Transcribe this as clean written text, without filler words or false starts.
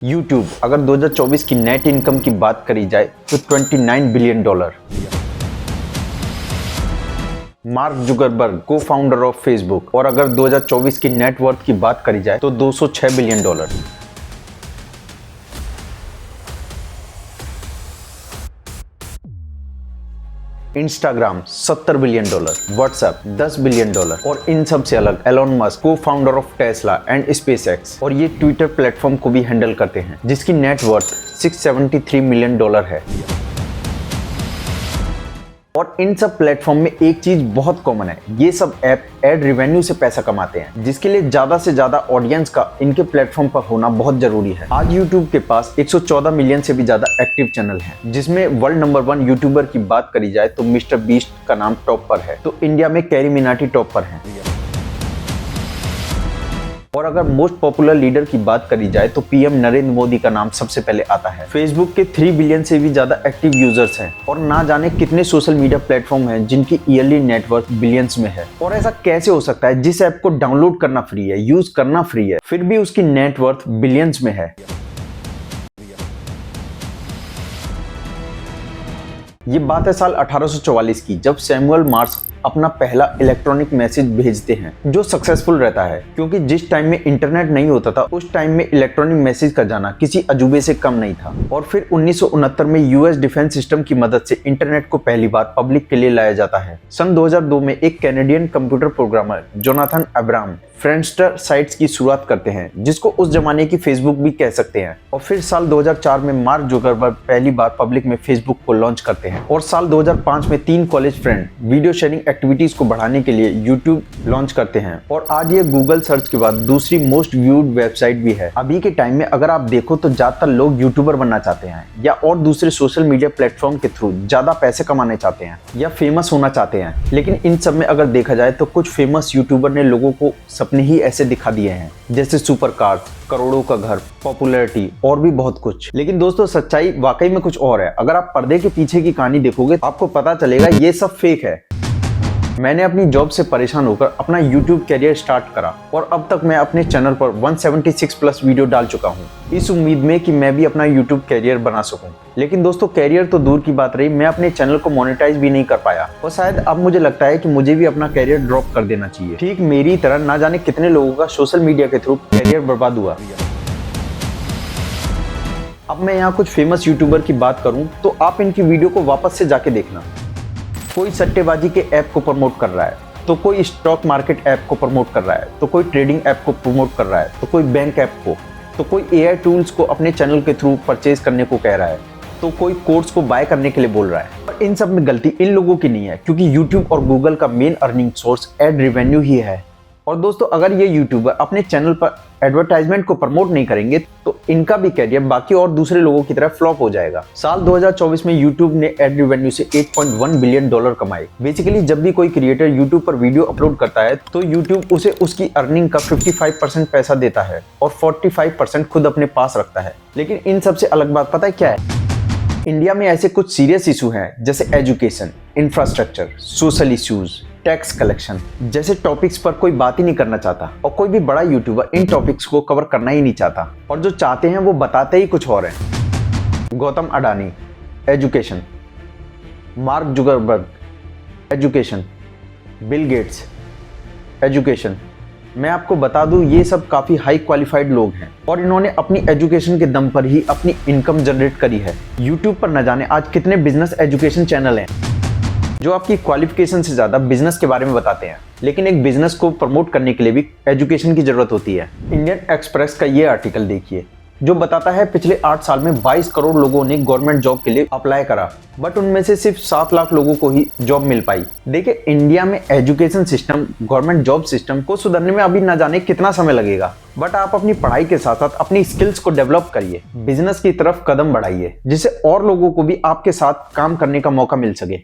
YouTube अगर 2024 की net income की बात करी जाए तो $29 बिलियन। मार्क जुकरबर्ग को फाउंडर ऑफ फेसबुक, और अगर 2024 की नेट वर्थ की बात करी जाए तो $206 billion. Instagram $70 billion, WhatsApp $10 billion, और इन सब से अलग एलोन मस्क को founder of Tesla and SpaceX, और ये ट्विटर प्लेटफॉर्म को भी हैंडल करते हैं जिसकी नेट वर्थ $673 मिलियन है। और इन सब प्लेटफॉर्म में एक चीज बहुत कॉमन है, ये सब ऐप एड रेवेन्यू से पैसा कमाते हैं, जिसके लिए ज्यादा से ज्यादा ऑडियंस का इनके प्लेटफॉर्म पर होना बहुत जरूरी है। आज YouTube के पास 114 मिलियन से भी ज्यादा एक्टिव चैनल हैं, जिसमें वर्ल्ड नंबर 1 यूट्यूबर की बात करी जाए तो मिस्टर बीस्ट का नाम टॉप पर है, तो इंडिया में कैरी मिनाटी टॉप पर है। और अगर मोस्ट पॉपुलर लीडर की बात करी जाए तो पीएम नरेंद्र मोदी का नाम सबसे पहले आता है। फेसबुक के 3 बिलियन से भी ज्यादा एक्टिव यूजर्स हैं, और ना जाने कितने सोशल मीडिया प्लेटफॉर्म हैं जिनकी ईयरली नेटवर्थ बिलियंस में है। और ऐसा कैसे हो सकता है जिस ऐप को डाउनलोड करना फ्री है, यूज करना फ्री है, फिर भी उसकी नेटवर्थ बिलियंस में है। ये बात है साल 1844 की, जब सैमुअल मार्स अपना पहला इलेक्ट्रॉनिक मैसेज भेजते हैं जो सक्सेसफुल रहता है, क्योंकि जिस टाइम में इंटरनेट नहीं होता था उस टाइम में इलेक्ट्रॉनिक मैसेज का जाना किसी अजूबे से कम नहीं था। और फिर 1969 में यूएस डिफेंस सिस्टम की मदद से इंटरनेट को पहली बार पब्लिक के लिए लाया जाता है। सन 2002 में एक Canadian computer programmer Jonathan Abraham Friendster sites की शुरुआत करते हैं, जिसको उस जमाने की फेसबुक भी कह सकते हैं। और फिर साल 2004 में मार्क जुकरबर्ग पहली बार पब्लिक में फेसबुक को लॉन्च करते हैं। और साल 2005 में 3 college friend video sharing activities को बढ़ाने के लिए YouTube लॉन्च करते हैं, और आज ये गूगल सर्च के बाद दूसरी मोस्ट व्यूड वेबसाइट भी है। अभी के टाइम में अगर आप देखो तो ज्यादातर लोग यूट्यूबर बनना चाहते हैं, या और दूसरे सोशल मीडिया प्लेटफॉर्म के थ्रू ज्यादा पैसे कमाने चाहते हैं, या फेमस होना चाहते हैं। लेकिन इन सब में अगर देखा जाए तो कुछ फेमस यूट्यूबर ने लोगों को सपने ही ऐसे दिखा दिए हैं, जैसे सुपर कार्स, करोड़ों का घर, पॉपुलैरिटी और भी बहुत कुछ। लेकिन दोस्तों सच्चाई वाकई में कुछ और है। अगर आप पर्दे के पीछे की कहानी देखोगे तो आपको पता चलेगा ये सब फेक है। मैंने अपनी जॉब से परेशान होकर अपना YouTube कैरियर स्टार्ट करा, और अब तक मैं अपने चैनल पर 176 प्लस वीडियो डाल चुका हूँ, इस उम्मीद में कि मैं भी अपना YouTube कैरियर बना सकूं। लेकिन दोस्तों कैरियर तो दूर की बात रही, मैं अपने चैनल को मोनेटाइज भी नहीं कर पाया, और शायद अब मुझे लगता है कि मुझे भी अपना कैरियर ड्रॉप कर देना चाहिए। ठीक मेरी तरह ना जाने कितने लोगों का सोशल मीडिया के थ्रू कैरियर बर्बाद हुआ। अब मैं यहाँ कुछ फेमस यूट्यूबर की बात करूँ तो आप इनकी वीडियो को वापस से जाके देखना। कोई सट्टेबाजी के ऐप को प्रमोट कर रहा है, तो कोई स्टॉक मार्केट ऐप को प्रमोट कर रहा है, तो कोई ट्रेडिंग ऐप को प्रमोट कर रहा है, तो कोई बैंक ऐप को, तो कोई एआई टूल्स को अपने चैनल के थ्रू परचेज करने को कह रहा है, तो कोई कोर्स को बाय करने के लिए बोल रहा है। और इन सब में गलती इन लोगों की नहीं है, क्योंकि यूट्यूब और गूगल का main earning source ad revenue ही है। और दोस्तों अगर ये यूट्यूबर अपने चैनल पर एडवर्टाइजमेंट को प्रमोट नहीं करेंगे तो इनका भी कैरियर बाकी और दूसरे लोगों की तरह फ्लॉप हो जाएगा। साल 2024 में यूट्यूब ने एड रेवेन्यू से $8.1 बिलियन कमाए। बेसिकली जब भी कोई क्रिएटर यूट्यूब पर वीडियो अपलोड करता है तो यूट्यूब उसे उसकी अर्निंग का 55% पैसा देता है, और 45% खुद अपने पास रखता है। लेकिन इन सबसे अलग बात पता है क्या है? इंडिया में ऐसे कुछ सीरियस इशू हैं जैसे education, infrastructure, social issues, tax collection जैसे टॉपिक्स पर कोई बात ही नहीं करना चाहता, और कोई भी बड़ा यूट्यूबर इन टॉपिक्स को कवर करना ही नहीं चाहता, और जो चाहते हैं वो बताते ही कुछ और हैं। Gautam Adani education, mark Zuckerberg education, Bill Gates education. मैं आपको बता दूं ये सब काफी हाई क्वालिफाइड लोग हैं, और इन्होंने अपनी एजुकेशन के दम पर ही अपनी इनकम जनरेट करी है। यूट्यूब पर न जाने आज कितने बिजनेस एजुकेशन चैनल हैं जो आपकी क्वालिफिकेशन से ज्यादा बिजनेस के बारे में बताते हैं। लेकिन एक बिजनेस को प्रमोट करने के लिए भी एजुकेशन की जरूरत होती है। इंडियन एक्सप्रेस का ये आर्टिकल देखिए जो बताता है पिछले 8 साल में 22 करोड़ लोगों ने गवर्नमेंट जॉब के लिए अप्लाई करा, बट उनमें से सिर्फ 7 लाख लोगों को ही जॉब मिल पाई। देखिए इंडिया में education system, government job system को सुधरने में अभी ना जाने कितना समय लगेगा, बट आप अपनी पढ़ाई के साथ साथ अपनी स्किल्स को डेवलप करिए, बिजनेस की तरफ कदम बढ़ाइए, जिससे और लोगों को भी आपके साथ काम करने का मौका मिल सके।